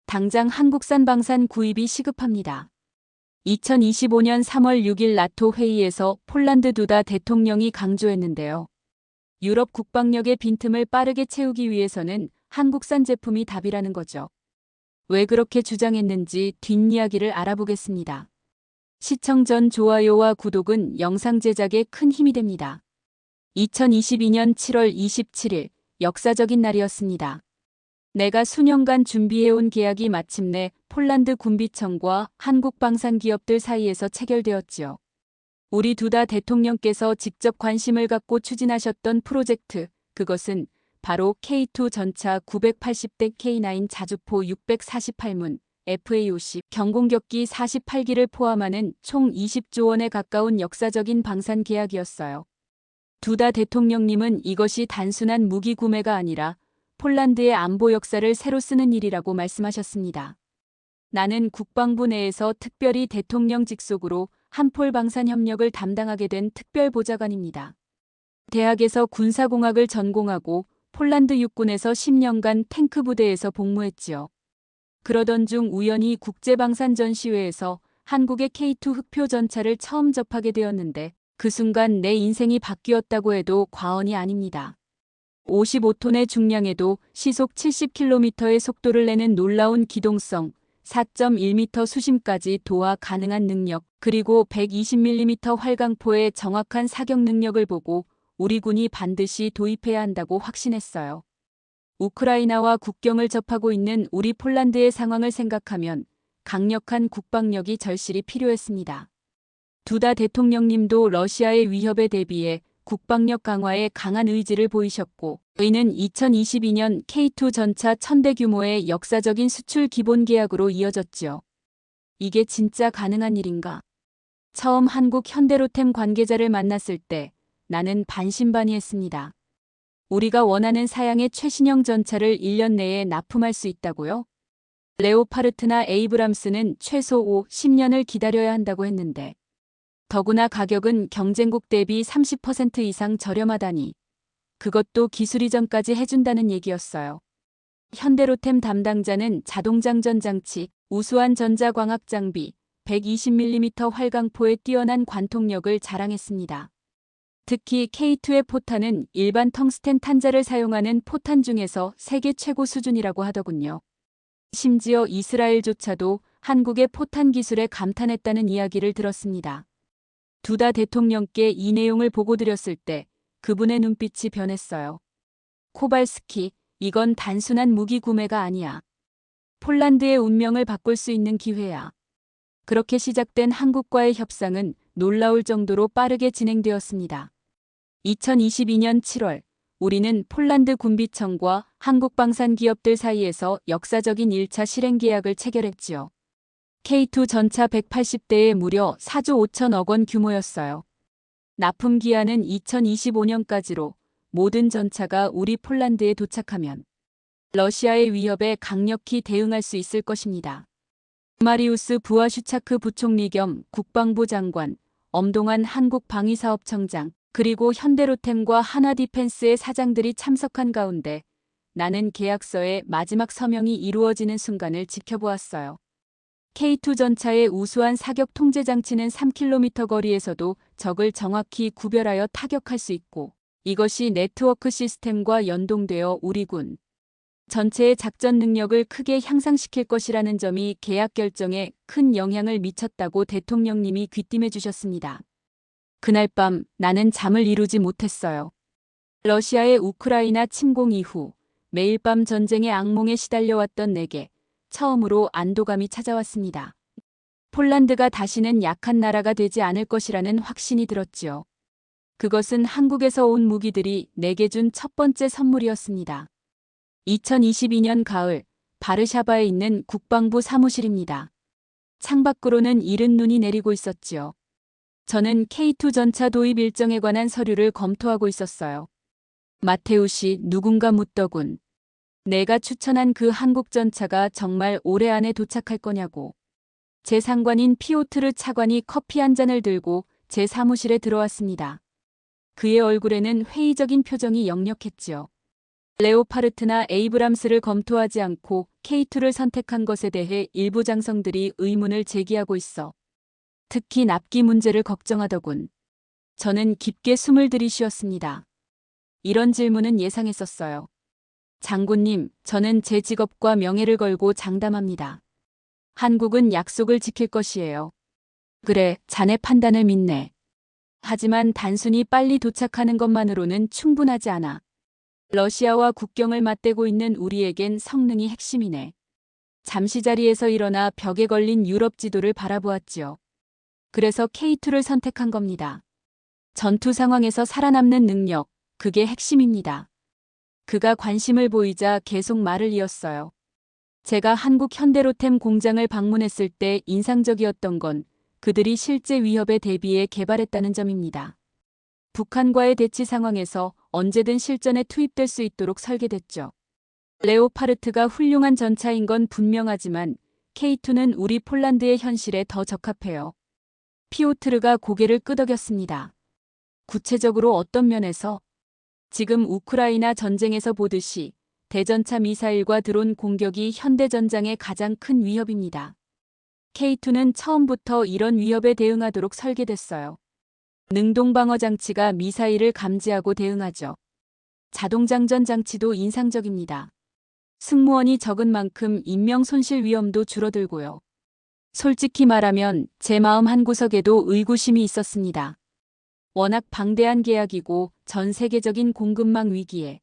당장 한국산 방산 구입이 시급합니다. 2025년 3월 6일 나토 회의에서 폴란드 두다 대통령이 강조했는데요. 유럽 국방력의 빈틈을 빠르게 채우기 위해서는 한국산 제품이 답이라는 거죠. 왜 그렇게 주장했는지 뒷이야기를 알아보겠습니다. 시청 전 좋아요와 구독은 영상 제작에 큰 힘이 됩니다. 2022년 7월 27일 역사적인 날이었습니다. 내가 수년간 준비해온 계약이 마침내 폴란드 군비청과 한국 방산 기업들 사이에서 체결되었지요. 우리 두다 대통령께서 직접 관심을 갖고 추진하셨던 프로젝트, 그것은 바로 K2 전차 980대 K9 자주포 648문, FA50 경공격기 48기를 포함하는 총 20조 원에 가까운 역사적인 방산 계약이었어요. 두다 대통령님은 이것이 단순한 무기 구매가 아니라 폴란드의 안보 역사를 새로 쓰는 일이라고 말씀하셨습니다. 나는 국방부 내에서 특별히 대통령 직속으로 한폴 방산 협력을 담당하게 된 특별보좌관입니다. 대학에서 군사공학을 전공하고 폴란드 육군에서 10년간 탱크 부대에서 복무했지요. 그러던 중 우연히 국제방산 전시회에서 한국의 K2 흑표 전차를 처음 접하게 되었는데 그 순간 내 인생이 바뀌었다고 해도 과언이 아닙니다. 55톤의 중량에도 시속 70km의 속도를 내는 놀라운 기동성, 4.1m 수심까지 도하 가능한 능력, 그리고 120mm 활강포의 정확한 사격 능력을 보고 우리 군이 반드시 도입해야 한다고 확신했어요. 우크라이나와 국경을 접하고 있는 우리 폴란드의 상황을 생각하면 강력한 국방력이 절실히 필요했습니다. 두다 대통령님도 러시아의 위협에 대비해 국방력 강화에 강한 의지를 보이셨고, 이는 2022년 K2 전차 1000대 규모의 역사적인 수출 기본 계약으로 이어졌지요. 이게 진짜 가능한 일인가? 처음 한국 현대로템 관계자를 만났을 때 나는 반신반의했습니다. 우리가 원하는 사양의 최신형 전차를 1년 내에 납품할 수 있다고요? 레오파르트나 에이브람스는 최소 5, 10년을 기다려야 한다고 했는데 더구나 가격은 경쟁국 대비 30% 이상 저렴하다니. 그것도 기술 이전까지 해준다는 얘기였어요. 현대로템 담당자는 자동장전 장치, 우수한 전자광학 장비, 120mm 활강포의 뛰어난 관통력을 자랑했습니다. 특히 K2의 포탄은 일반 텅스텐 탄자를 사용하는 포탄 중에서 세계 최고 수준이라고 하더군요. 심지어 이스라엘조차도 한국의 포탄 기술에 감탄했다는 이야기를 들었습니다. 두다 대통령께 이 내용을 보고드렸을 때 그분의 눈빛이 변했어요. 코발스키, 이건 단순한 무기 구매가 아니야. 폴란드의 운명을 바꿀 수 있는 기회야. 그렇게 시작된 한국과의 협상은 놀라울 정도로 빠르게 진행되었습니다. 2022년 7월, 우리는 폴란드 군비청과 한국 방산 기업들 사이에서 역사적인 1차 실행 계약을 체결했지요. K2 전차 180대에 무려 4조 5천억 원 규모였어요. 납품 기한은 2025년까지로 모든 전차가 우리 폴란드에 도착하면 러시아의 위협에 강력히 대응할 수 있을 것입니다. 마리우스 부아슈차크 부총리 겸 국방부 장관, 엄동한 한국방위사업청장, 그리고 현대로템과 하나디펜스의 사장들이 참석한 가운데 나는 계약서의 마지막 서명이 이루어지는 순간을 지켜보았어요. K2 전차의 우수한 사격 통제 장치는 3km 거리에서도 적을 정확히 구별하여 타격할 수 있고 이것이 네트워크 시스템과 연동되어 우리 군 전체의 작전 능력을 크게 향상시킬 것이라는 점이 계약 결정에 큰 영향을 미쳤다고 대통령님이 귀띔해 주셨습니다. 그날 밤 나는 잠을 이루지 못했어요. 러시아의 우크라이나 침공 이후 매일 밤 전쟁의 악몽에 시달려왔던 내게 처음으로 안도감이 찾아왔습니다. 폴란드가 다시는 약한 나라가 되지 않을 것이라는 확신이 들었지요. 그것은 한국에서 온 무기들이 내게 준 첫 번째 선물이었습니다. 2022년 가을, 바르샤바에 있는 국방부 사무실입니다. 창밖으로는 이른 눈이 내리고 있었지요. 저는 K2 전차 도입 일정에 관한 서류를 검토하고 있었어요. 마테우시, 누군가 묻더군. 내가 추천한 그 한국 전차가 정말 올해 안에 도착할 거냐고. 제 상관인 피오트르 차관이 커피 한 잔을 들고 제 사무실에 들어왔습니다. 그의 얼굴에는 회의적인 표정이 역력했지요. 레오파르트나 에이브람스를 검토하지 않고 K2를 선택한 것에 대해 일부 장성들이 의문을 제기하고 있어. 특히 납기 문제를 걱정하더군. 저는 깊게 숨을 들이쉬었습니다. 이런 질문은 예상했었어요. 장군님, 저는 제 직업과 명예를 걸고 장담합니다. 한국은 약속을 지킬 것이에요. 그래, 자네 판단을 믿네. 하지만 단순히 빨리 도착하는 것만으로는 충분하지 않아. 러시아와 국경을 맞대고 있는 우리에겐 성능이 핵심이네. 잠시 자리에서 일어나 벽에 걸린 유럽 지도를 바라보았지요. 그래서 K2를 선택한 겁니다. 전투 상황에서 살아남는 능력, 그게 핵심입니다. 그가 관심을 보이자 계속 말을 이었어요. 제가 한국 현대로템 공장을 방문했을 때 인상적이었던 건 그들이 실제 위협에 대비해 개발했다는 점입니다. 북한과의 대치 상황에서 언제든 실전에 투입될 수 있도록 설계됐죠. 레오파르트가 훌륭한 전차인 건 분명하지만 K2는 우리 폴란드의 현실에 더 적합해요. 피오트르가 고개를 끄덕였습니다. 구체적으로 어떤 면에서? 지금 우크라이나 전쟁에서 보듯이 대전차 미사일과 드론 공격이 현대전장의 가장 큰 위협입니다. K2는 처음부터 이런 위협에 대응하도록 설계됐어요. 능동방어 장치가 미사일을 감지하고 대응하죠. 자동장전 장치도 인상적입니다. 승무원이 적은 만큼 인명 손실 위험도 줄어들고요. 솔직히 말하면 제 마음 한구석에도 의구심이 있었습니다. 워낙 방대한 계약이고 전 세계적인 공급망 위기에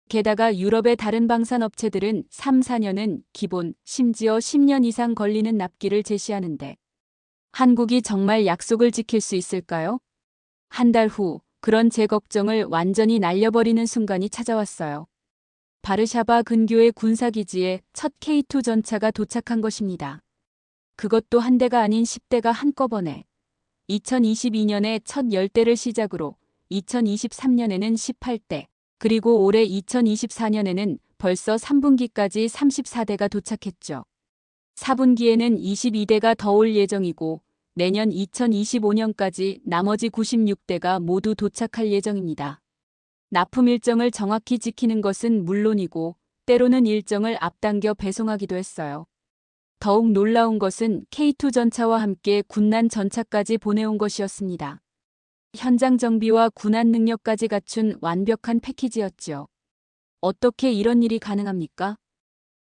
게다가 유럽의 다른 방산 업체들은 3, 4년은 기본, 심지어 10년 이상 걸리는 납기를 제시하는데 한국이 정말 약속을 지킬 수 있을까요? 한 달 후 그런 제 걱정을 완전히 날려버리는 순간이 찾아왔어요. 바르샤바 근교의 군사기지에 첫 K2 전차가 도착한 것입니다. 그것도 한 대가 아닌 10대가 한꺼번에. 2022년에 첫 10대를 시작으로 2023년에는 18대, 그리고 올해 2024년에는 벌써 3분기까지 34대가 도착했죠. 4분기에는 22대가 더 올 예정이고 내년 2025년까지 나머지 96대가 모두 도착할 예정입니다. 납품 일정을 정확히 지키는 것은 물론이고 때로는 일정을 앞당겨 배송하기도 했어요. 더욱 놀라운 것은 K2 전차와 함께 군난 전차까지 보내온 것이었습니다. 현장 정비와 군안 능력까지 갖춘 완벽한 패키지였지요. 어떻게 이런 일이 가능합니까?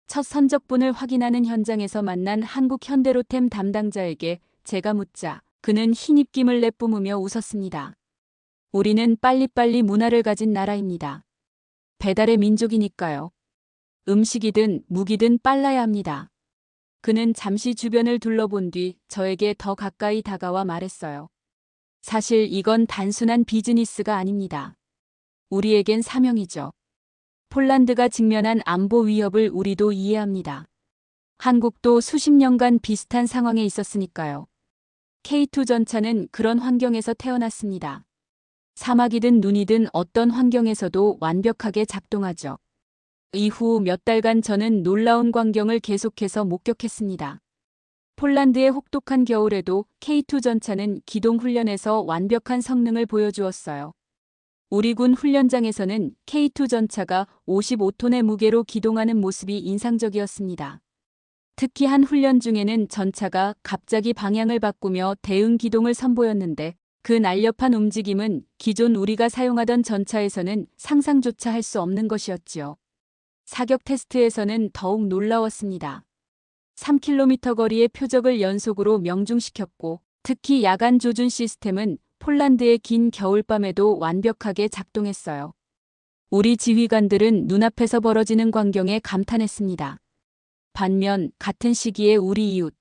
첫 선적분을 확인하는 현장에서 만난 한국 현대로템 담당자에게 제가 묻자 그는 흰입김을 내뿜으며 웃었습니다. 우리는 빨리빨리 문화를 가진 나라입니다. 배달의 민족이니까요. 음식이든 무기든 빨라야 합니다. 그는 잠시 주변을 둘러본 뒤 저에게 더 가까이 다가와 말했어요. 사실 이건 단순한 비즈니스가 아닙니다. 우리에겐 사명이죠. 폴란드가 직면한 안보 위협을 우리도 이해합니다. 한국도 수십 년간 비슷한 상황에 있었으니까요. K2 전차는 그런 환경에서 태어났습니다. 사막이든 눈이든 어떤 환경에서도 완벽하게 작동하죠. 이후 몇 달간 저는 놀라운 광경을 계속해서 목격했습니다. 폴란드의 혹독한 겨울에도 K2 전차는 기동 훈련에서 완벽한 성능을 보여주었어요. 우리 군 훈련장에서는 K2 전차가 55톤의 무게로 기동하는 모습이 인상적이었습니다. 특히 한 훈련 중에는 전차가 갑자기 방향을 바꾸며 대응 기동을 선보였는데 그 날렵한 움직임은 기존 우리가 사용하던 전차에서는 상상조차 할 수 없는 것이었지요. 사격 테스트에서는 더욱 놀라웠습니다. 3km 거리의 표적을 연속으로 명중시켰고 특히 야간 조준 시스템은 폴란드의 긴 겨울밤에도 완벽하게 작동했어요. 우리 지휘관들은 눈앞에서 벌어지는 광경에 감탄했습니다. 반면 같은 시기에 우리 이웃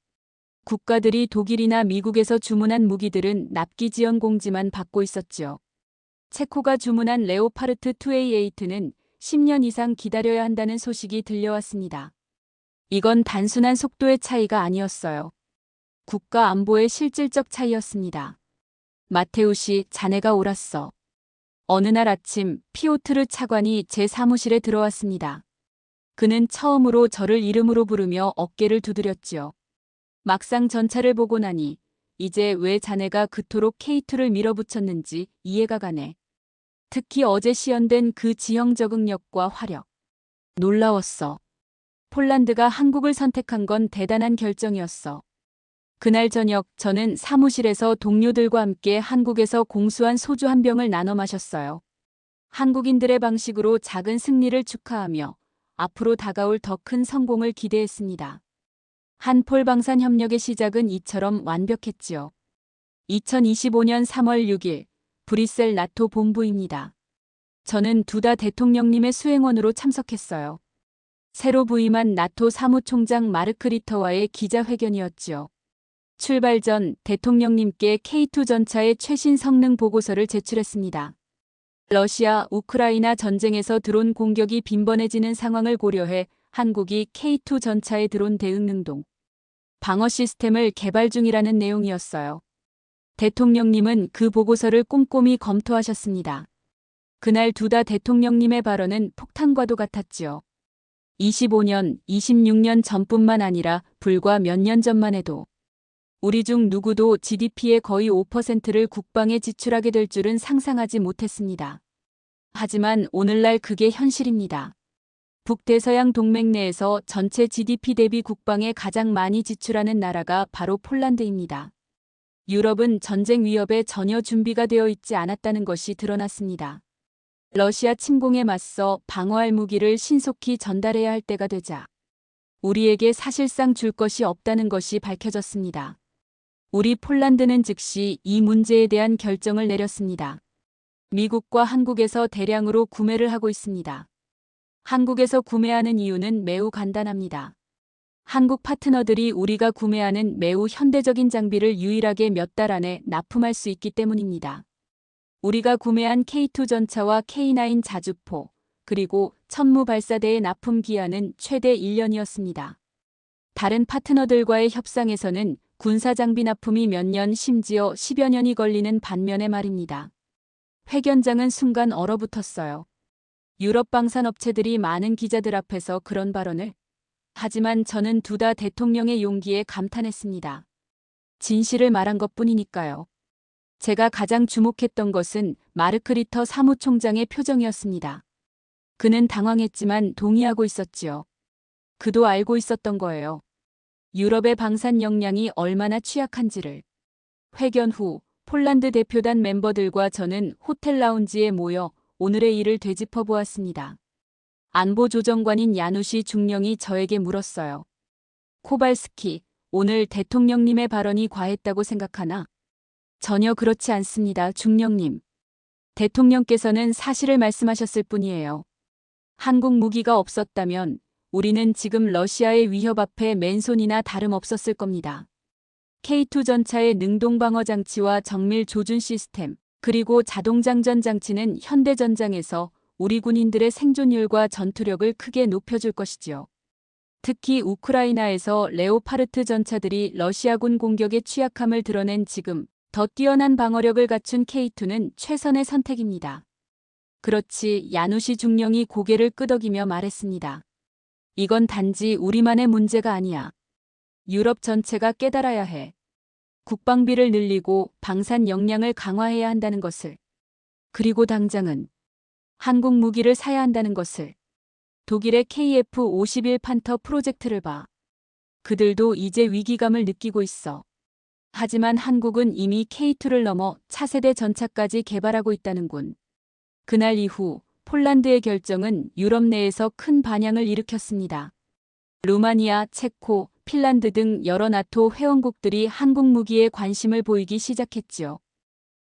국가들이 독일이나 미국에서 주문한 무기들은 납기 지원 공지만 받고 있었지요. 체코가 주문한 레오파르트 2A8는 10년 이상 기다려야 한다는 소식이 들려왔습니다. 이건 단순한 속도의 차이가 아니었어요. 국가 안보의 실질적 차이였습니다. 마테우시, 자네가 옳았어. 어느 날 아침 피오트르 차관이 제 사무실에 들어왔습니다. 그는 처음으로 저를 이름으로 부르며 어깨를 두드렸지요. 막상 전차를 보고 나니 이제 왜 자네가 그토록 K2를 밀어붙였는지 이해가 가네. 특히 어제 시연된 그 지형 적응력과 화력. 놀라웠어. 폴란드가 한국을 선택한 건 대단한 결정이었어. 그날 저녁 저는 사무실에서 동료들과 함께 한국에서 공수한 소주 한 병을 나눠 마셨어요. 한국인들의 방식으로 작은 승리를 축하하며 앞으로 다가올 더 큰 성공을 기대했습니다. 한폴 방산 협력의 시작은 이처럼 완벽했지요. 2025년 3월 6일 브뤼셀 나토 본부입니다. 저는 두다 대통령님의 수행원으로 참석했어요. 새로 부임한 나토 사무총장 마르크 리터와의 기자회견이었지요. 출발 전 대통령님께 K2 전차의 최신 성능 보고서를 제출했습니다. 러시아, 우크라이나 전쟁에서 드론 공격이 빈번해지는 상황을 고려해 한국이 K2 전차의 드론 대응 능동, 방어 시스템을 개발 중이라는 내용이었어요. 대통령님은 그 보고서를 꼼꼼히 검토하셨습니다. 그날 두다 대통령님의 발언은 폭탄과도 같았지요. 25년, 26년 전뿐만 아니라 불과 몇 년 전만 해도 우리 중 누구도 GDP의 거의 5%를 국방에 지출하게 될 줄은 상상하지 못했습니다. 하지만 오늘날 그게 현실입니다. 북대서양 동맹 내에서 전체 GDP 대비 국방에 가장 많이 지출하는 나라가 바로 폴란드입니다. 유럽은 전쟁 위협에 전혀 준비가 되어 있지 않았다는 것이 드러났습니다. 러시아 침공에 맞서 방어할 무기를 신속히 전달해야 할 때가 되자 우리에게 사실상 줄 것이 없다는 것이 밝혀졌습니다. 우리 폴란드는 즉시 이 문제에 대한 결정을 내렸습니다. 미국과 한국에서 대량으로 구매를 하고 있습니다. 한국에서 구매하는 이유는 매우 간단합니다. 한국 파트너들이 우리가 구매하는 매우 현대적인 장비를 유일하게 몇 달 안에 납품할 수 있기 때문입니다. 우리가 구매한 K2 전차와 K9 자주포, 그리고 천무 발사대의 납품 기한은 최대 1년이었습니다. 다른 파트너들과의 협상에서는 군사장비 납품이 몇 년 심지어 10여 년이 걸리는 반면에 말입니다. 회견장은 순간 얼어붙었어요. 유럽 방산업체들이 많은 기자들 앞에서 그런 발언을. 하지만 저는 두다 대통령의 용기에 감탄했습니다. 진실을 말한 것뿐이니까요. 제가 가장 주목했던 것은 마르크 리터 사무총장의 표정이었습니다. 그는 당황했지만 동의하고 있었지요. 그도 알고 있었던 거예요. 유럽의 방산 역량이 얼마나 취약한지를. 회견 후 폴란드 대표단 멤버들과 저는 호텔 라운지에 모여 오늘의 일을 되짚어 보았습니다. 안보조정관인 야누시 중령이 저에게 물었어요. 코발스키, 오늘 대통령님의 발언이 과했다고 생각하나? 전혀 그렇지 않습니다, 중령님. 대통령께서는 사실을 말씀하셨을 뿐이에요. 한국 무기가 없었다면 우리는 지금 러시아의 위협 앞에 맨손이나 다름없었을 겁니다. K2 전차의 능동방어 장치와 정밀 조준 시스템, 그리고 자동장전 장치는 현대전장에서 우리 군인들의 생존율과 전투력을 크게 높여줄 것이지요. 특히 우크라이나에서 레오파르트 전차들이 러시아군 공격에 취약함을 드러낸 지금 더 뛰어난 방어력을 갖춘 K2는 최선의 선택입니다. 그렇지, 야누시 중령이 고개를 끄덕이며 말했습니다. 이건 단지 우리만의 문제가 아니야. 유럽 전체가 깨달아야 해. 국방비를 늘리고 방산 역량을 강화해야 한다는 것을. 그리고 당장은 한국 무기를 사야 한다는 것을. 독일의 KF-51 판터 프로젝트를 봐. 그들도 이제 위기감을 느끼고 있어. 하지만 한국은 이미 K2를 넘어 차세대 전차까지 개발하고 있다는군. 그날 이후 폴란드의 결정은 유럽 내에서 큰 반향을 일으켰습니다. 루마니아, 체코, 핀란드 등 여러 나토 회원국들이 한국 무기에 관심을 보이기 시작했지요.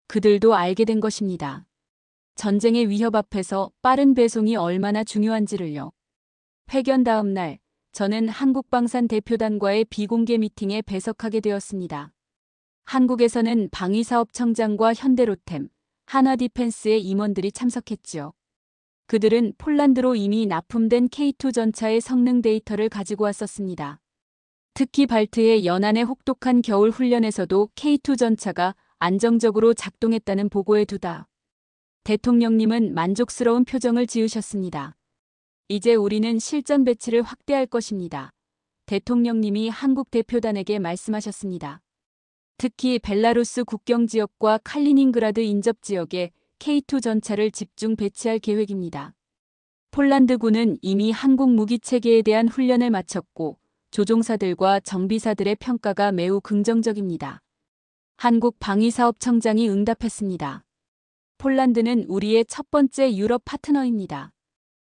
그들도 알게 된 것입니다. 전쟁의 위협 앞에서 빠른 배송이 얼마나 중요한지를요. 회견 다음 날, 저는 한국방산 대표단과의 비공개 미팅에 배석하게 되었습니다. 한국에서는 방위사업청장과 현대로템, 한화디펜스의 임원들이 참석했지요. 그들은 폴란드로 이미 납품된 K2 전차의 성능 데이터를 가지고 왔었습니다. 특히 발트해 연안의 혹독한 겨울 훈련에서도 K2 전차가 안정적으로 작동했다는 보고에 두다. 대통령님은 만족스러운 표정을 지으셨습니다. 이제 우리는 실전 배치를 확대할 것입니다. 대통령님이 한국 대표단에게 말씀하셨습니다. 특히 벨라루스 국경 지역과 칼리닝그라드 인접 지역에 K2 전차를 집중 배치할 계획입니다. 폴란드군은 이미 한국 무기체계에 대한 훈련을 마쳤고 조종사들과 정비사들의 평가가 매우 긍정적입니다. 한국 방위사업청장이 응답했습니다. 폴란드는 우리의 첫 번째 유럽 파트너입니다.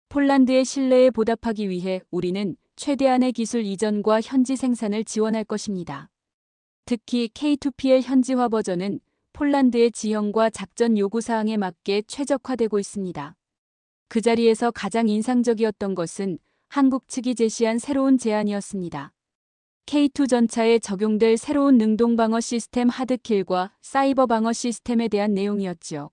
폴란드의 신뢰에 보답하기 위해 우리는 최대한의 기술 이전과 현지 생산을 지원할 것입니다. 특히 K2PL 현지화 버전은 폴란드의 지형과 작전 요구사항에 맞게 최적화되고 있습니다. 그 자리에서 가장 인상적이었던 것은 한국 측이 제시한 새로운 제안이었습니다. K2 전차에 적용될 새로운 능동방어 시스템 하드킬과 사이버 방어 시스템에 대한 내용이었지요.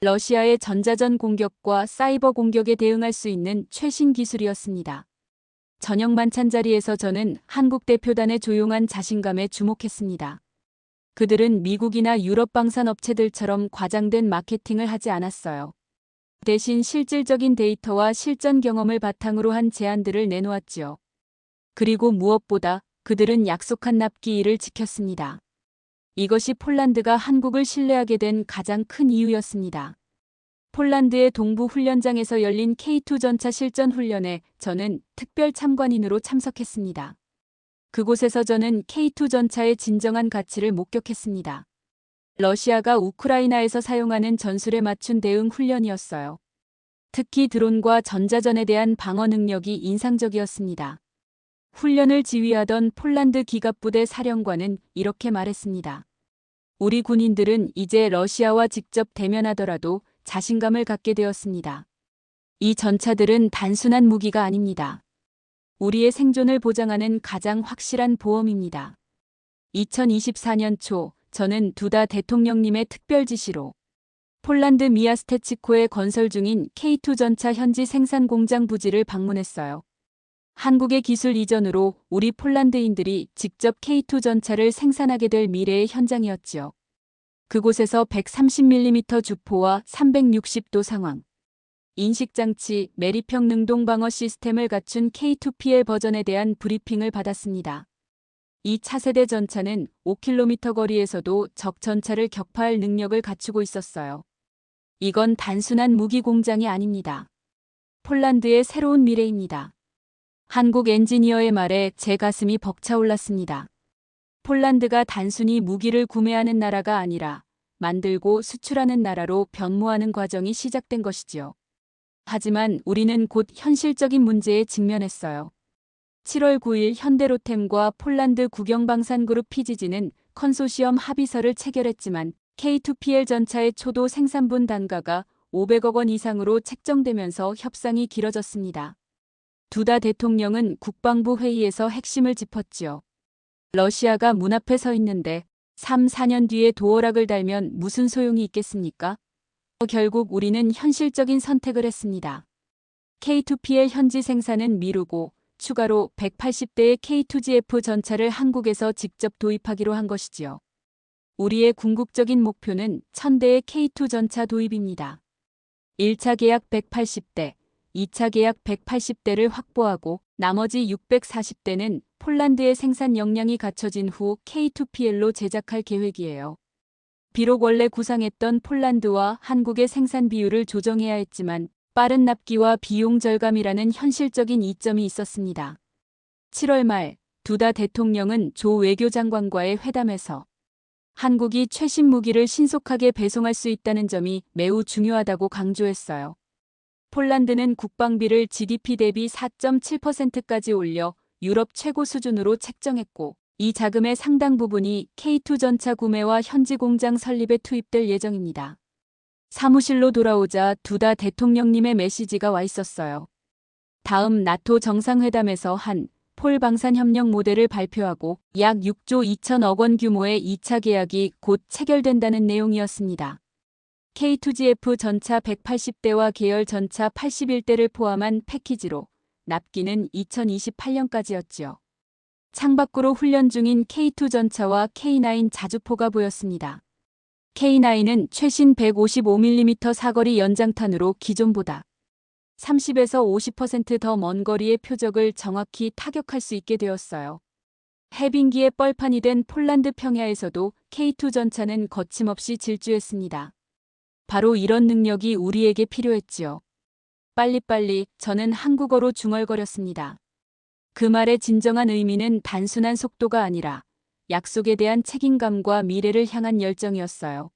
러시아의 전자전 공격과 사이버 공격에 대응할 수 있는 최신 기술이었습니다. 저녁 만찬 자리에서 저는 한국 대표단의 조용한 자신감에 주목했습니다. 그들은 미국이나 유럽 방산 업체들처럼 과장된 마케팅을 하지 않았어요. 대신 실질적인 데이터와 실전 경험을 바탕으로 한 제안들을 내놓았지요. 그리고 무엇보다 그들은 약속한 납기일을 지켰습니다. 이것이 폴란드가 한국을 신뢰하게 된 가장 큰 이유였습니다. 폴란드의 동부 훈련장에서 열린 K2 전차 실전 훈련에 저는 특별 참관인으로 참석했습니다. 그곳에서 저는 K2 전차의 진정한 가치를 목격했습니다. 러시아가 우크라이나에서 사용하는 전술에 맞춘 대응 훈련이었어요. 특히 드론과 전자전에 대한 방어 능력이 인상적이었습니다. 훈련을 지휘하던 폴란드 기갑부대 사령관은 이렇게 말했습니다. 우리 군인들은 이제 러시아와 직접 대면하더라도 자신감을 갖게 되었습니다. 이 전차들은 단순한 무기가 아닙니다. 우리의 생존을 보장하는 가장 확실한 보험입니다. 2024년 초 저는 두다 대통령님의 특별 지시로 폴란드 미아스테치코에 건설 중인 K2 전차 현지 생산 공장 부지를 방문했어요. 한국의 기술 이전으로 우리 폴란드인들이 직접 K2 전차를 생산하게 될 미래의 현장이었지요. 그곳에서 130mm 주포와 360도 상황, 인식장치, 매립형 능동방어 시스템을 갖춘 K2PL 버전에 대한 브리핑을 받았습니다. 이 차세대 전차는 5km 거리에서도 적 전차를 격파할 능력을 갖추고 있었어요. 이건 단순한 무기 공장이 아닙니다. 폴란드의 새로운 미래입니다. 한국 엔지니어의 말에 제 가슴이 벅차올랐습니다. 폴란드가 단순히 무기를 구매하는 나라가 아니라 만들고 수출하는 나라로 변모하는 과정이 시작된 것이지요. 하지만 우리는 곧 현실적인 문제에 직면했어요. 7월 9일 현대로템과 폴란드 국영방산그룹 PGG는 컨소시엄 합의서를 체결했지만 K2PL 전차의 초도 생산분 단가가 500억 원 이상으로 책정되면서 협상이 길어졌습니다. 두다 대통령은 국방부 회의에서 핵심을 짚었지요. 러시아가 문 앞에 서 있는데 3, 4년 뒤에 도어락을 달면 무슨 소용이 있겠습니까? 결국 우리는 현실적인 선택을 했습니다. K2PL 현지 생산은 미루고 추가로 180대의 K2GF 전차를 한국에서 직접 도입하기로 한 것이지요. 우리의 궁극적인 목표는 1000대의 K2 전차 도입입니다. 1차 계약 180대, 2차 계약 180대를 확보하고 나머지 640대는 폴란드의 생산 역량이 갖춰진 후 K2PL로 제작할 계획이에요. 비록 원래 구상했던 폴란드와 한국의 생산 비율을 조정해야 했지만 빠른 납기와 비용 절감이라는 현실적인 이점이 있었습니다. 7월 말 두다 대통령은 조 외교장관과의 회담에서 한국이 최신 무기를 신속하게 배송할 수 있다는 점이 매우 중요하다고 강조했어요. 폴란드는 국방비를 GDP 대비 4.7%까지 올려 유럽 최고 수준으로 책정했고 이 자금의 상당 부분이 K2 전차 구매와 현지 공장 설립에 투입될 예정입니다. 사무실로 돌아오자 두다 대통령님의 메시지가 와 있었어요. 다음 나토 정상회담에서 한 폴 방산협력 모델을 발표하고 약 6조 2천억 원 규모의 2차 계약이 곧 체결된다는 내용이었습니다. K2GF 전차 180대와 계열 전차 81대를 포함한 패키지로 납기는 2028년까지였지요. 창밖으로 훈련 중인 K2 전차와 K9 자주포가 보였습니다. K9은 최신 155mm 사거리 연장탄으로 기존보다 30에서 50% 더 먼 거리의 표적을 정확히 타격할 수 있게 되었어요. 해빙기의 뻘판이 된 폴란드 평야에서도 K2 전차는 거침없이 질주했습니다. 바로 이런 능력이 우리에게 필요했지요. 빨리빨리 저는 한국어로 중얼거렸습니다. 그 말의 진정한 의미는 단순한 속도가 아니라 약속에 대한 책임감과 미래를 향한 열정이었어요.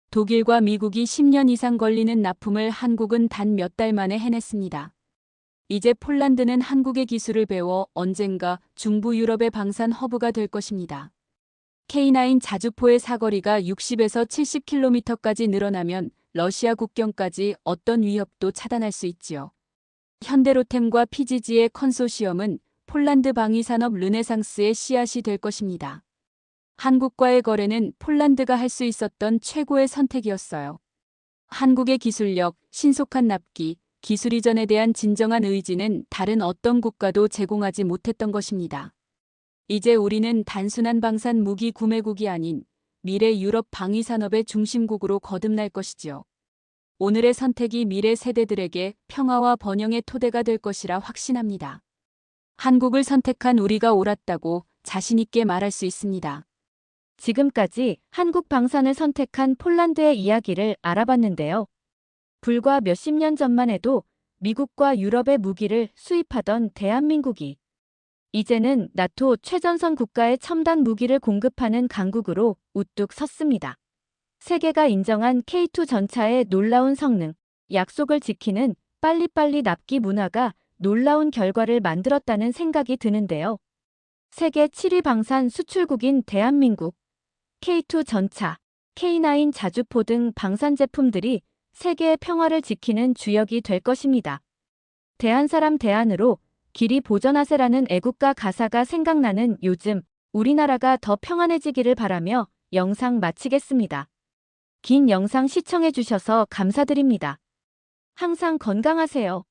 독일과 미국이 10년 이상 걸리는 납품을 한국은 단 몇 달 만에 해냈습니다. 이제 폴란드는 한국의 기술을 배워 언젠가 중부 유럽의 방산 허브가 될 것입니다. K9 자주포의 사거리가 60에서 70km까지 늘어나면 러시아 국경까지 어떤 위협도 차단할 수 있지요. 현대로템과 PGG의 컨소시엄은 폴란드 방위산업 르네상스의 씨앗이 될 것입니다. 한국과의 거래는 폴란드가 할 수 있었던 최고의 선택이었어요. 한국의 기술력, 신속한 납기, 기술 이전에 대한 진정한 의지는 다른 어떤 국가도 제공하지 못했던 것입니다. 이제 우리는 단순한 방산 무기 구매국이 아닌 미래 유럽 방위산업의 중심국으로 거듭날 것이지요. 오늘의 선택이 미래 세대들에게 평화와 번영의 토대가 될 것이라 확신합니다. 한국을 선택한 우리가 옳았다고 자신 있게 말할 수 있습니다. 지금까지 한국 방산을 선택한 폴란드의 이야기를 알아봤는데요. 불과 몇십 년 전만 해도 미국과 유럽의 무기를 수입하던 대한민국이 이제는 나토 최전선 국가의 첨단 무기를 공급하는 강국으로 우뚝 섰습니다. 세계가 인정한 K2 전차의 놀라운 성능, 약속을 지키는 빨리빨리 납기 문화가 놀라운 결과를 만들었다는 생각이 드는데요. 세계 7위 방산 수출국인 대한민국, K2 전차, K9 자주포 등 방산 제품들이 세계의 평화를 지키는 주역이 될 것입니다. 대한사람 대안으로 길이 보전하세라는 애국가 가사가 생각나는 요즘 우리나라가 더 평안해지기를 바라며 영상 마치겠습니다. 긴 영상 시청해주셔서 감사드립니다. 항상 건강하세요.